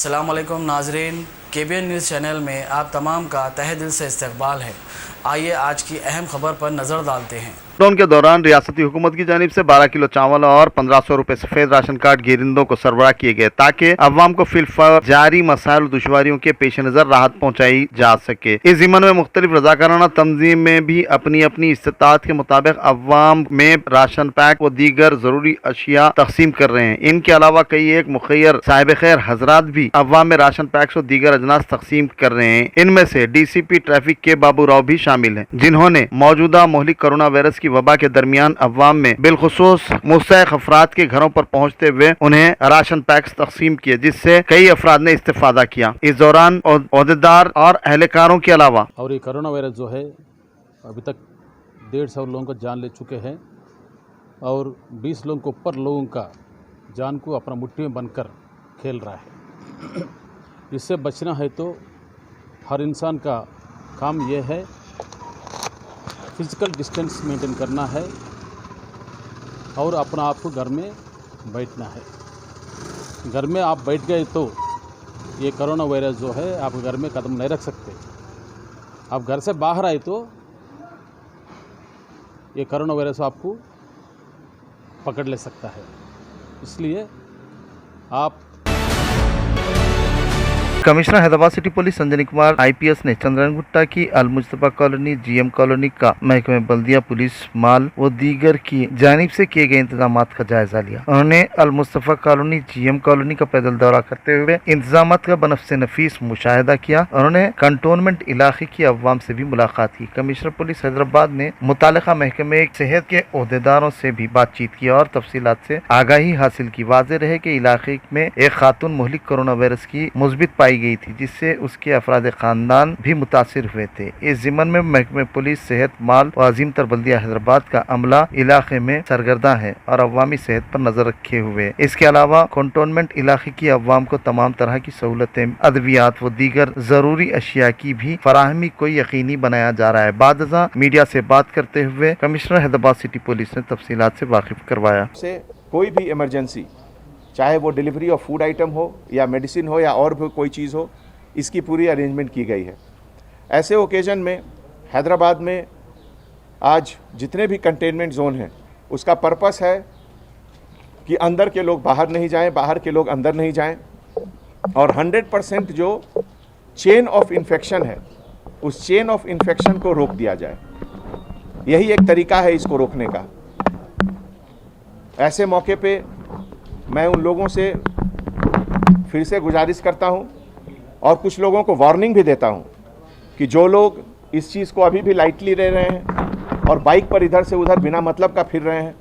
अस्सलाम वालेकुम नाजरीन, KBN न्यूज़ चैनल में आप तमाम का तहे दिल से इस्तकबाल है। आइए आज की अहम खबर पर नज़र डालते हैं। लॉकडाउन के दौरान रियासती हुकूमत की जानिब से 12 किलो चावल और 1500 रुपए सफेद राशन कार्ड गिरिंदों को सरबराह किए गए ताकि अवाम को फिलहाल जारी मसाइल और दुश्वारियों के पेश नजर राहत पहुँचाई जा सके। इस जिम्मन में मुख्तलिफ रजाकाराना तंजीम में भी अपनी अपनी इस्तात के मुताबिक अवाम में राशन पैक व दीगर जरूरी अशिया तकसीम कर रहे हैं। इनके अलावा कई एक मुखैर साहिब खैर हजरात भी अवाम में राशन पैक्स और दीगर अजनास तकसीम कर रहे हैं। इनमें से DCP ट्रैफिक के बाबू राव भी शामिल हैं, जिन्होंने मौजूदा मोहलिक कोरोना वायरस की वबा के दरमियान अवाम में बिलखुसूस मुस्तहक अफराद के घरों पर पहुंचते हुए उन्हें राशन पैक्स तकसीम किए, जिससे कई अफराद ने इस्तेफादा किया। इस दौरान ओहदेदार और अहलकारों के अलावा और ये कोरोना वायरस जो है अभी तक 150 लोगों का जान ले चुके हैं और 20 लोगों को ऊपर लोगों का जान को अपना मुट्ठी में बनकर खेल रहा है। इससे बचना है तो हर इंसान का काम यह है फिज़िकल डिस्टेंस मेंटेन करना है और अपना आप को घर में बैठना है। घर में आप बैठ गए तो ये कोरोना वायरस जो है आप घर में कदम नहीं रख सकते। आप घर से बाहर आए तो ये कोरोना वायरस आपको पकड़ ले सकता है। इसलिए आप commissioner Hyderabad city police Sanjay Kumar IPS ने चंद्रनगुट्टा की अल मुस्तफा कॉलोनी GM कॉलोनी का महकमे बल्दिया पुलिस माल व दीगर की जानिब से किए गए इंतजाम का जायजा लिया। उन्होंने अल मुस्तफा कॉलोनी GM कॉलोनी का पैदल दौरा करते हुए इंतजाम का बनफ़्से नफीस मुशाहिदा किया। उन्होंने कंटोनमेंट इलाके की अवाम से भी मुलाकात की। कमिश्नर पुलिस हैदराबाद ने मुतालिका महकमे सेहत के ओहदेदारों से भी बातचीत की और तफसीलात से आगाही हासिल की। वाज़ेह रहे कि इलाके में एक खातून मोहलिक कोरोना वायरस की मुस्बित पाई गई थी, जिससे उसके अफराद खानदान भी मुतासिर हुए थे। इस जिम्मन में महकमे पुलिस सेहत माल व अजीम तर बल्दिया हैदराबाद का अमला इलाके में सरगर्दा है और अवामी सेहत पर नजर रखे हुए। इसके अलावा कंटोनमेंट इलाके की अवाम को तमाम तरह की सहूलतें, अद्वियात व दीगर जरूरी अशिया की भी फराहमी को यकीनी बनाया जा रहा है। बादजा मीडिया से बात करते हुए कमिश्नर हैदराबाद सिटी पुलिस ने तफसीलात से वाकिफ करवाया। कोई भी इमरजेंसी, चाहे वो डिलीवरी ऑफ फूड आइटम हो या मेडिसिन हो या और भी कोई चीज़ हो, इसकी पूरी अरेंजमेंट की गई है। ऐसे ओकेजन में हैदराबाद में आज जितने भी कंटेनमेंट जोन हैं उसका पर्पस है कि अंदर के लोग बाहर नहीं जाएं, बाहर के लोग अंदर नहीं जाएं और 100% जो चेन ऑफ इन्फेक्शन है उस चेन ऑफ इन्फेक्शन को रोक दिया जाए। यही एक तरीका है इसको रोकने का। ऐसे मौके पे मैं उन लोगों से फिर से गुजारिश करता हूं और कुछ लोगों को वार्निंग भी देता हूं कि जो लोग इस चीज़ को अभी भी लाइटली ले रहे हैं और बाइक पर इधर से उधर बिना मतलब का फिर रहे हैं,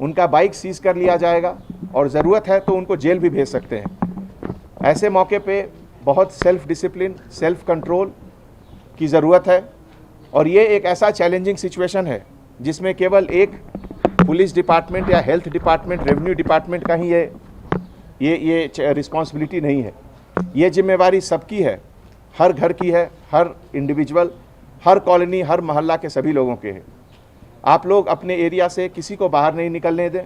उनका बाइक सीज कर लिया जाएगा और ज़रूरत है तो उनको जेल भी भेज सकते हैं। ऐसे मौके पे बहुत सेल्फ डिसिप्लिन, सेल्फ कंट्रोल की ज़रूरत है और ये एक ऐसा चैलेंजिंग सिचुएशन है जिसमें केवल एक पुलिस डिपार्टमेंट या हेल्थ डिपार्टमेंट, रेवेन्यू डिपार्टमेंट का ही ये रिस्पॉन्सिबिलिटी नहीं है। ये जिम्मेवारी सबकी है, हर घर की है, हर इंडिविजुअल, हर कॉलोनी, हर मोहल्ला के सभी लोगों के हैं। आप लोग अपने एरिया से किसी को बाहर नहीं निकलने दें।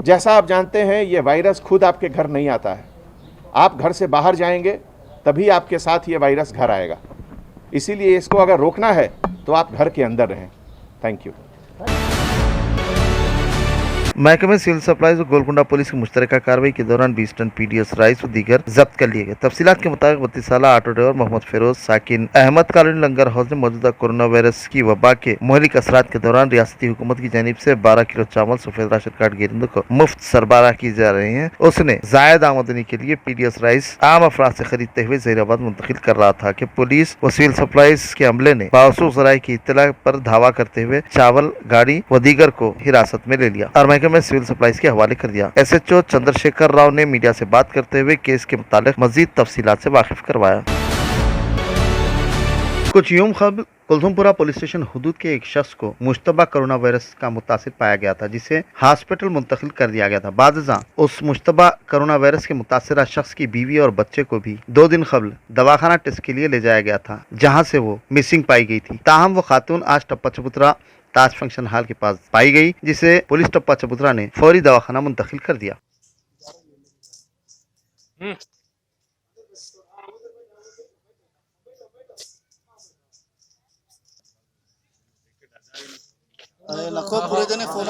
जैसा आप जानते हैं ये वायरस खुद आपके घर नहीं आता है, आप घर से बाहर जाएंगे तभी आपके साथ ये वायरस घर आएगा। इसीलिए इसको अगर रोकना है तो आप घर के अंदर रहें। Thank you. महकमे सिविल सप्लाईज और गोलकुंडा पुलिस की मुश्तरका कार्रवाई के दौरान 20 टन PDS राइस व दीगर जब्त कर लिए गए। तफसीलात के मुताबिक 32 साल ऑटो ड्राइवर मोहम्मद फिरोज साकिन अहमद कॉलोनी लंगर हाउस में मौजूदा कोरोना वायरस की वबा के मोहलिक असरात के दौरान रियासती हुकूमत की जानिब से 12 किलो चावल, सफेद राशन कार्ड गिरिंदों को मुफ्त सरबराह की जा रही है। उसने जायद आमदनी के लिए PDS राइस आम अफराद से खरीदते हुए जहीराबाद मुंतकिल कर रहा था कि पुलिस व सिविल सप्लाईज के अमले ने बावसूख जराये की इत्तला पर धावा करते हुए चावल गाड़ी व दीगर को हिरासत में ले लिया और महकमे सिविल सप्लाईज के हवाले कर दिया। SHO चंद्रशेखर राव ने मीडिया से बात करते हुए केस के मुतालिक मजीद तफसीलात से वाकिफ करवाया। कुछ यूं खबर कुलथुमपुरा पुलिस स्टेशन हुदूद के एक शख्स को मुश्तबा कोरोना वायरस का मुतासिर पाया गया था, जिसे हॉस्पिटल मुंतकिल कर दिया गया था। बादजा उस मुश्तबा कोरोना वायरस के मुतासिरा शख्स की बीवी और बच्चे को भी 2 दिन कबल दवाखाना टेस्ट के लिए ले जाया गया था, जहाँ से वो मिसिंग पाई गई थी। ताहम वो खातून आज टप्पा चबूतरा ताज फंक्शन हॉल के पास पाई गई, जिसे पुलिस टप्पा चबूतरा ने फौरी दवाखाना मुंतकिल कर दिया। नको पुरे जने फोन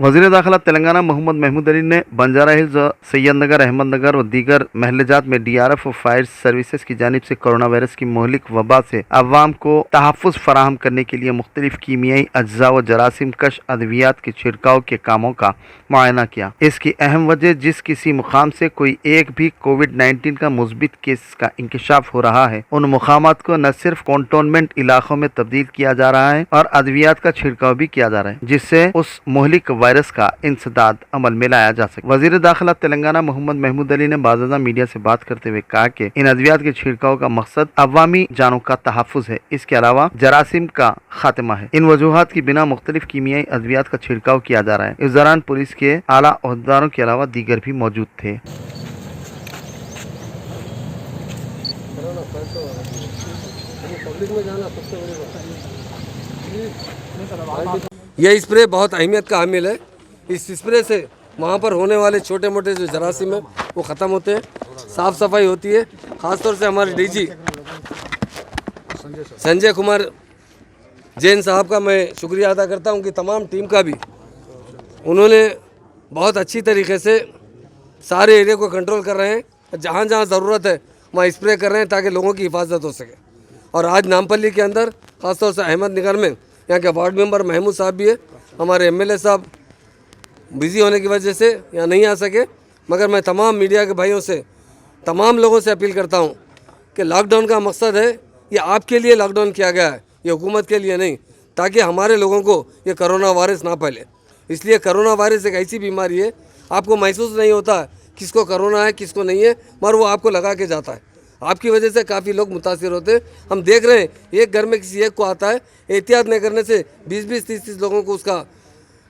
वज़ीर दाखिला तेलंगाना मोहम्मद महमूद अली ने बंजारा हिल्स, सैयद नगर, अहमद नगर और दीगर महल्लेजात में डीआरएफ और फायर सर्विसेज की जानिब से कोरोना वायरस की मोहलिक वबा से अवाम को तहफ़्फ़ुज़ फराहम करने के लिए मुख्तलिफ कीमियाई अज्जा व जरासीम कश अद्वियात के छिड़काव के कामों का मुआयना किया। इसकी अहम वजह जिस किसी मुकाम से कोई एक भी कोविड-19 का मुस्बित केस का इंकशाफ हो रहा है, उन मुकामात को न सिर्फ कंटोनमेंट इलाकों में तब्दील किया जा रहा है और अद्वियात का छिड़काव भी किया जा रहा है, जिससे उस मोहलिक वायरस का इंसदाद अमल में लाया जा सके। वज़ीर दाखिला तेलंगाना मोहम्मद महमूद अली ने बाज़ाज़ा मीडिया से बात करते हुए कहा कि इन अद्वियात के छिड़काव का मकसद अवामी जानों का तहफ़्फ़ुज़ है, इसके अलावा जरासीम का खात्मा है। इन वजूहात की बिना मुख्तलिफ कीमियाई अद्वियात का छिड़काव किया जा रहा है। इस दौरान पुलिस के आला ओहदेदारों के अलावा दीगर भी मौजूद थे। यह स्प्रे बहुत अहमियत का हामिल है। इस स्प्रे से वहाँ पर होने वाले छोटे मोटे जो जरासीम है वो ख़त्म होते हैं, साफ़ सफाई होती है। ख़ासतौर से हमारे डीजी संजय कुमार जैन साहब का मैं शुक्रिया अदा करता हूँ कि तमाम टीम का भी उन्होंने बहुत अच्छी तरीके से सारे एरिया को कंट्रोल कर रहे हैं। जहाँ जहाँ ज़रूरत है वहाँ स्प्रे कर रहे हैं ताकि लोगों की हिफाजत हो सके। और आज नामपल्ली के अंदर ख़ासतौर से अहमद नगर में यहाँ के वार्ड मेंबर महमूद साहब भी है, हमारे एमएलए साहब बिज़ी होने की वजह से यहाँ नहीं आ सके, मगर मैं तमाम मीडिया के भाइयों से, तमाम लोगों से अपील करता हूँ कि लॉकडाउन का मकसद है, ये आपके लिए लॉकडाउन किया गया है, ये हुकूमत के लिए नहीं, ताकि हमारे लोगों को ये कोरोना वायरस ना फैले। इसलिए कोरोना वायरस एक ऐसी बीमारी है, आपको महसूस नहीं होता किसको कोरोना है किसको नहीं है, मगर वो आपको लगा के जाता है। आपकी वजह से काफ़ी लोग मुतासिर होते हैं। हम देख रहे हैं एक घर में किसी एक को आता है, एहतियात नहीं करने से 20-20, 30-30 लोगों को उसका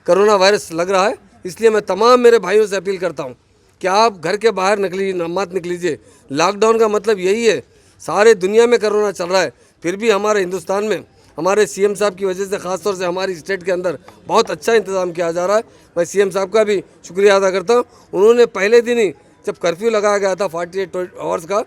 कोरोना वायरस लग रहा है। इसलिए मैं तमाम मेरे भाइयों से अपील करता हूं कि आप घर के बाहर मत निकलीजिए। लॉकडाउन का मतलब यही है, सारे दुनिया में कोरोना चल रहा है, फिर भी हमारे हिंदुस्तान में हमारे सीएम साहब की वजह से, ख़ासतौर से हमारी स्टेट के अंदर बहुत अच्छा इंतज़ाम किया जा रहा है। मैं सीएम साहब का भी शुक्रिया अदा करता हूँ। उन्होंने पहले दिन ही जब कर्फ्यू लगाया गया था 48 आवर्स का,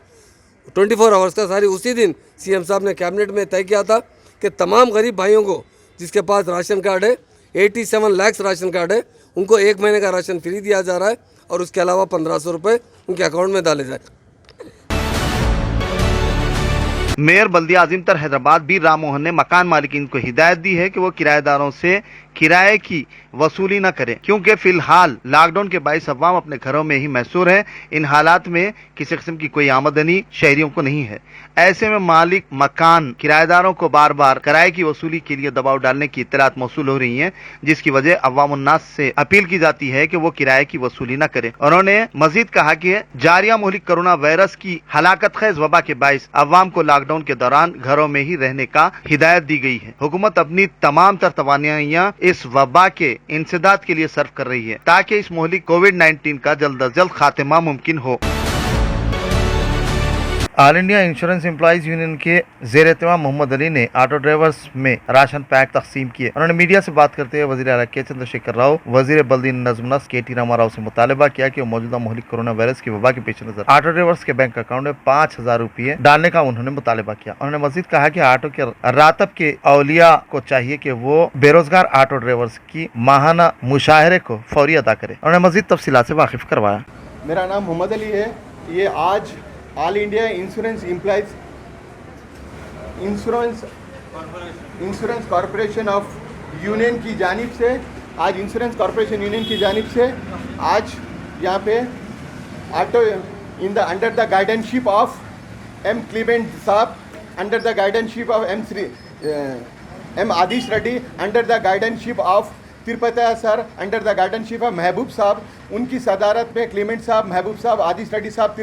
24 आवर्स का, सारी उसी दिन सीएम साहब ने कैबिनेट में तय किया था कि तमाम गरीब भाइयों को जिसके पास राशन कार्ड है, 87 लाख राशन कार्ड है, उनको 1 महीने का राशन फ्री दिया जा रहा है और उसके अलावा 1500 रुपये उनके अकाउंट में डाले जाए। मेयर बल्दिया आजिमतर हैदराबाद बी राम मोहन ने मकान मालिकीन को हिदायत दी है कि वो किराएदारों से किराए की वसूली न करें, क्योंकि फिलहाल लॉकडाउन के बायस अवाम अपने घरों में ही महसूर है। इन हालात में किसी किस्म की कोई आमदनी शहरियों को नहीं है। ऐसे में मालिक मकान किराएदारों को बार बार किराए की वसूली के लिए दबाव डालने की इत्तलात मौसूल हो रही हैं, जिसकी वजह अवाम उन्नास से अपील की जाती है कि वो किराए की वसूली न करें। उन्होंने मजीद कहा कि जारिया मोहलिक कोरोना वायरस की हलाकत खेज वबा के बायस अवाम को लॉकडाउन के दौरान घरों में ही रहने का हिदायत दी गई है। हुकूमत अपनी तमाम तर तवानाइयां इस वबा के इंसदाद के लिए सर्व कर रही है ताकि इस मोहलिक कोविड-19 का जल्द अज जल्द खात्मा मुमकिन हो। All India insurance employees union के ज़ेर एहतमाम मोहम्मद अली ने ऑटो ड्राइवर्स में राशन पैक तकसीम किए। उन्होंने मीडिया से बात करते हुए वज़ीर आला के चंद्रशेखर राव, वज़ीर बल्दी नज़्म नस्क के.टी. रामाराव से मुतालबा किया कि वो मौजूदा मोहलिक कोरोना वायरस की वबा के पेश नज़र ऑटो ड्राइवर्स के बैंक अकाउंट में 5000 रुपये डालने का उन्होंने मुतालबा किया। उन्होंने मजीद कहा कि ऑटो के रातब के औलिया को चाहिए कि वो बेरोजगार ऑटो ड्राइवर्स की माहाना मुशाहरे को फौरी अदा करे। उन्होंने मजीद तफसीलात से वाकिफ करवाया। मेरा नाम मोहम्मद अली है। ये आज all India insurance employees insurance corporation of union की जानिब से, आज इंश्योरेंस कॉरपोरेशन यूनियन की जानिब से आज यहाँ पे auto in the under the guidanceship of M Clement sahab, under the guidanceship of M Adish Reddy, under the guidanceship of Tirupati sir, under the guidanceship of Mahboob sahab, उनकी सदारत में क्लीमेंट साहब, महबूब साहब, आदिश रेड्डी साहब,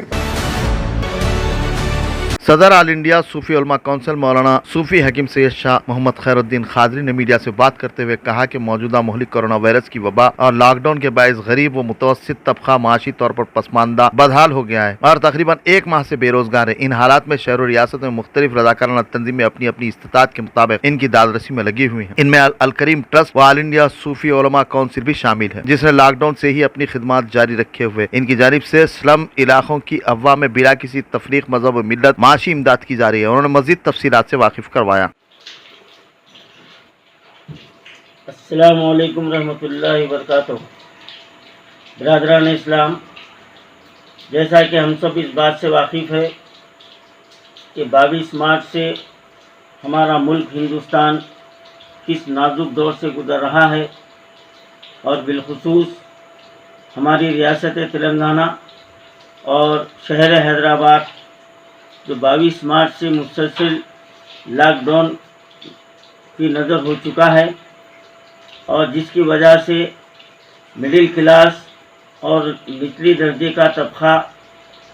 सदर ऑल इंडिया सूफी उलमा काउंसिल मौलाना सूफी हकीम सैयद शाह मोहम्मद खैरुद्दीन खादरी ने मीडिया से बात करते हुए कहा कि मौजूदा मुहलिक कोरोना वायरस की वबा और लॉकडाउन के बायस गरीब व मुतवस्सित तबका माशी तौर पर पसमानदा बदहाल हो गया है और तकरीबन 1 माह से बेरोजगार है। इन हालात में शहर और रियासत में मुख्तलिफ रज़ाकाराना तंजीमें अपनी अपनी इस्तिताअत के मुताबिक इनकी दादरसी में लगी हुई हैं। इनमें अल करीम ट्रस्ट व ऑल इंडिया सूफी उलमा काउंसिल भी शामिल है, जिसने लॉकडाउन से ही अपनी खिदमत जारी रखे हुए इनकी जानिब से स्लम इलाकों की अफवाह में बिला किसी तफरीक मजहब व मिल्लत माशी इमदाद की जा रही है। उन्होंने मजीद तफसीलात से वाकिफ करवाया। अस्सलामु अलैकुम रहमतुल्लाहि व बरकातुहू। बिरादरान इस्लाम, जैसा कि हम सब इस बात से वाकिफ़ है कि 22 मार्च से हमारा मुल्क हिंदुस्तान किस नाजुक दौर से गुज़र रहा है और बिलखुसूस हमारी रियासत तेलंगाना और शहर हैदराबाद जो 22 मार्च से मुसलसल लॉकडाउन की नज़र हो चुका है और जिसकी वजह से मिडिल क्लास और निचली दर्जे का तबका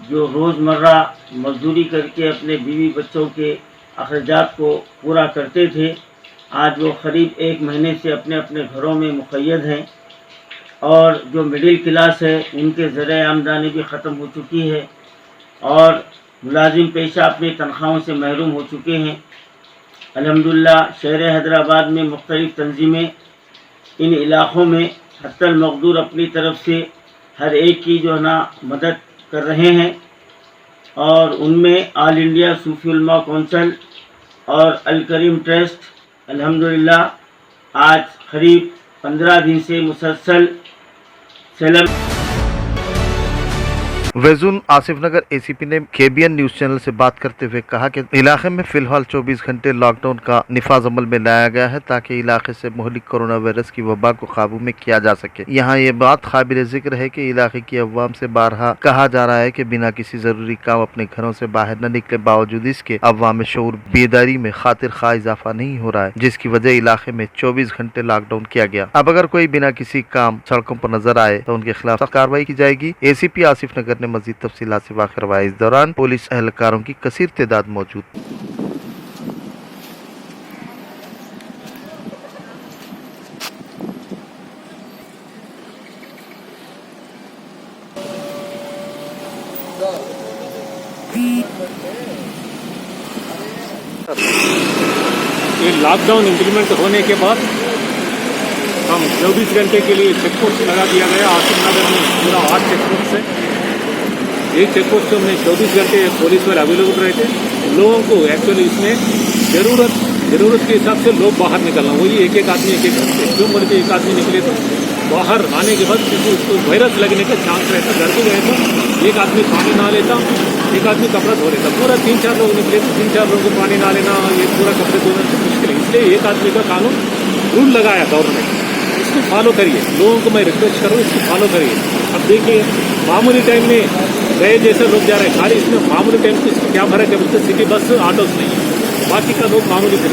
जो रोज़मर्रा मजदूरी करके अपने बीवी बच्चों के अखराजात को पूरा करते थे, आज वो करीब 1 महीने से अपने अपने घरों में मुक़य्यद हैं और जो मिडिल क्लास है उनके ज़रिए आमदनी भी ख़त्म हो चुकी है और मुलाजिम पेशा अपनी तनख्वाहों से महरूम हो चुके हैं। अल्हम्दुलिल्लाह शहर हैदराबाद में मुख्तलिफ़ तंजीमें इन इलाक़ों में हत्तल मक़दूर अपनी तरफ से हर एक की जो है ना मदद कर रहे हैं और उनमें ऑल इंडिया सूफी उलमा काउंसिल और अल करीम ट्रस्ट अल्हम्दुलिल्लाह आज करीब 15 दिन से मुसलसल सेलम। वेजुन आसिफ नगर एसीपी ने केबीएन न्यूज चैनल से बात करते हुए कहा कि इलाके में फिलहाल 24 घंटे लॉकडाउन का निफाज अमल में लाया गया है ताकि इलाके से मुहलिक कोरोना वायरस की वबा को काबू में किया जा सके। यहाँ ये बात काबिल जिक्र है कि इलाके की अवाम से बारहा कहा जा रहा है कि बिना किसी जरूरी काम अपने घरों से बाहर न निकले, बावजूद इसके अवाम में शऊर बेदारी में खातिर खा इजाफा नहीं हो रहा है, जिसकी वजह इलाके में 24 घंटे लॉकडाउन किया गया। अब अगर कोई बिना किसी काम सड़कों पर नजर आए तो उनके खिलाफ सख्त कार्रवाई की जाएगी। एसीपी आसिफ नगर ने मजीद तफसीलात से वाक़िफ़ करवाया। इस दौरान पुलिस एहलकारों की कसीर तादाद मौजूद। ये लॉकडाउन इम्प्लीमेंट होने के बाद हम 24 घंटे के लिए चेक पोस्ट लगा दिया गया। आसिफ नगर में पूरा 8 चेक पोस्ट है। एक चेक पोस्ट में 24 घंटे पुलिस वाले अवेलेबल रहते हैं। लोगों को एक्चुअली इसमें ज़रूरत के हिसाब से लोग बाहर निकलना, वही एक आदमी एक घंटे क्यों बोलते एक आदमी निकले तो बाहर आने के बाद किसी उसको वायरस लगने का चांस रहता। घर पे गए तो एक आदमी पानी ना लेता, एक आदमी कपड़ा धो लेता, पूरा 3-4 लोग निकले तो 3-4 लोगों को पानी ना लेना, ये पूरा कपड़े धोना मुश्किल है। इसलिए एक आदमी का कानून रूल लगाया गवर्नमेंट, इसको फॉलो करिए। लोगों को मैं रिक्वेस्ट करूँ इसको फॉलो करिए। अब देखिए मामूली टाइम में गए जैसे लोग जा रहे हैं, खाली इसमें मामूली टाइम से इसमें क्या फर्क है बोलते सिटी बस ऑटोस नहीं है, बाकी का लोग मामूली फिर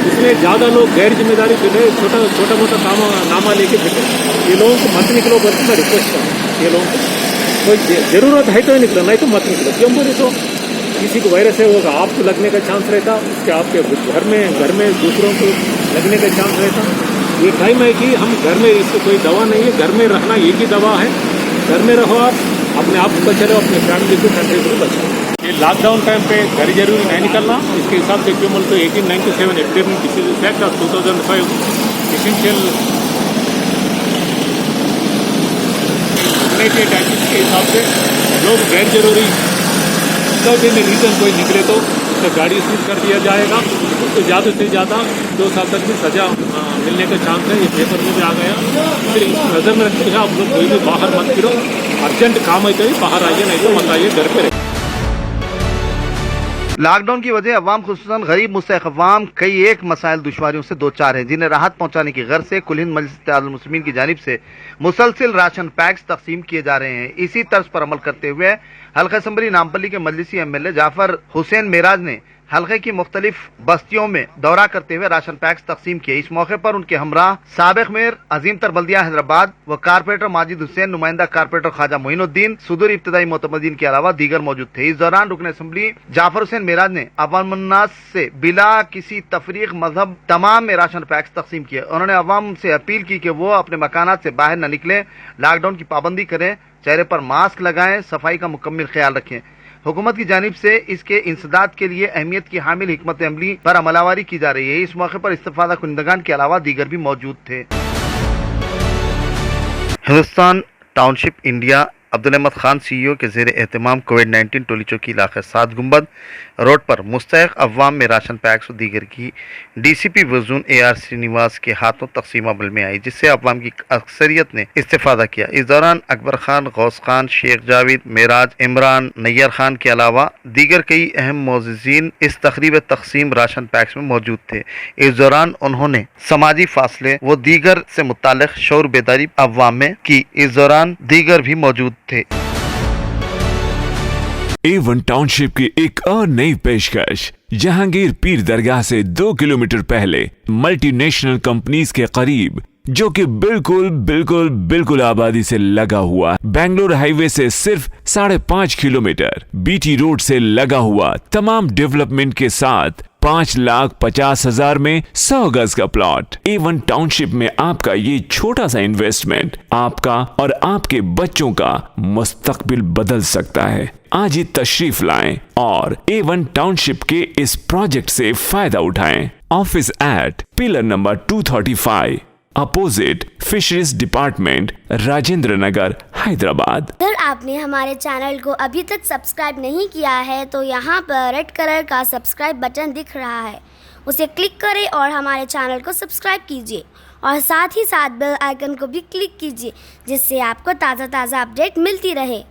इसमें ज़्यादा लोग गैर जिम्मेदारी फिर छोटा मोटा नामा लेके फिर ये लोगों को मत निकलो बोलते मैं रिक्वेस्ट करूँ। ये लोगों को कोई ज़रूरत है तो निकलो, नहीं तो मत निकलो। क्यों बोले तो किसी को वायरस है होगा, आपको लगने का चांस रहता, उसके आपके घर में दूसरों को लगने का चांस रहता। ये टाइम है कि हम घर में, इसको कोई दवा नहीं है, घर में रहना एक ही दवा है। घर में रहो, आप अपने आप को बचाओ, अपने फैमिली को कंट्री को बचाओ। ये लॉकडाउन टाइम पे घर जरूरी नहीं निकलना। इसके हिसाब से क्यों बोलते 1897 epidemic disease act of 2005 essential के हिसाब से लोग गैर जरूरी रीज़न कोई निकले तो उसका गाड़ी स्लिप कर दिया जाएगा। उसको ज़्यादा से ज़्यादा 2 साल तक भी सज़ा मिलने का चांस है। ये पेपर में भी आ गया। फिर इसको नज़र में रखते हुए आप लोग कोई भी बाहर मत फिरो। अर्जेंट काम है तो ही बाहर आइए, नहीं तो मत आइए, घर पे रहिए। लॉकडाउन की वजह अवाम खुसूसन गरीब मुस्तहक़ अवाम कई एक मसाइल दुश्वारियों से दो चार हैं, जिन्हें राहत पहुंचाने की गर्ज से कुल हिंद मजलिस इत्तेहादुल मुस्लिमीन की जानिब से मुसलसिल राशन पैक्स तकसीम किए जा रहे हैं। इसी तर्ज पर अमल करते हुए हल्का असम्बली नामपल्ली के मजलिसी एमएलए जाफर हुसैन मेराज ने हल्के की मुख्तलिफ बस्तियों में दौरा करते हुए राशन पैक्स तकसीम किए। इस मौके पर उनके हमरा साबिक मेयर अजीम तर बल्दिया हैदराबाद व कारपोरेटर माजिद हुसैन, नुमाइंदा कारपोरेटर ख्वाजा मोइनुद्दीन, सुदूर इब्तदाई मोतमदीन के अलावा दीगर मौजूद थे। इस दौरान रुकन असम्बली जाफर हुसैन मेराज ने अवामुन्नास से बिला किसी तफरीक मजहब तमाम में राशन पैक्स तकसीम किए। उन्होंने अवाम से अपील की कि वो अपने मकानात से बाहर न निकलें, लॉकडाउन की पाबंदी करें, चेहरे पर मास्क लगाएं, सफाई का मुकम्मल ख्याल रखें। हुकूमत की जानिब से इसके इंसदाद के लिए अहमियत की हामिल हिकमत अमली पर अमलावरी की जा रही है। इस मौके पर इस्तिफादा कुनिंदगान के अलावा दीगर भी मौजूद थे। Hindustan township India Abdul Ahmed Khan CEO के ज़ेर एहतमाम कोविड-19 टोली चौकी इलाक़े 7 गुंबद रोड पर मुस्तहिक़ अवाम में राशन पैक्स और दीगर की DCP वजून AR श्रीनिवास के हाथों तकसीम अमल में आई, जिससे अवाम की अक्सरियत ने इस्तिफादा किया। इस दौरान अकबर खान, गौस खान, शेख जावेद, मेराज, इमरान, नैयर खान के अलावा दीगर कई अहम मोअज़्ज़िज़ीन इस तकरीब तकसीम राशन पैक्स में मौजूद थे। इस दौरान उन्होंने समाजी फासले व दीगर से मुताल्लिक़ शऊर बेदारी अवाम में की। इस दौरान दीगर भी मौजूद थे। A1 टाउनशिप की एक और नई पेशकश। जहांगीर पीर दरगाह से 2 किलोमीटर पहले मल्टीनेशनल कंपनीज के करीब, जो कि बिल्कुल आबादी से लगा हुआ, बेंगलोर हाईवे से सिर्फ 5.5 किलोमीटर, BT रोड से लगा हुआ, तमाम डेवलपमेंट के साथ 5,50,000 में 100 गज का प्लॉट। A1 टाउनशिप में आपका ये छोटा सा इन्वेस्टमेंट आपका और आपके बच्चों का मुस्तकबिल बदल सकता है। आज ही तशरीफ लाएं और A1 टाउनशिप के इस प्रोजेक्ट से फायदा उठाएं। Office at pillar number 235 opposite fisheries department, Rajendra Nagar, Hyderabad. अगर आपने हमारे चैनल को अभी तक सब्सक्राइब नहीं किया है तो यहाँ पर रेड कलर का सब्सक्राइब बटन दिख रहा है, उसे क्लिक करें और हमारे चैनल को सब्सक्राइब कीजिए और साथ ही साथ बेल आइकन को भी क्लिक कीजिए, जिससे आपको ताज़ा अपडेट मिलती रहे।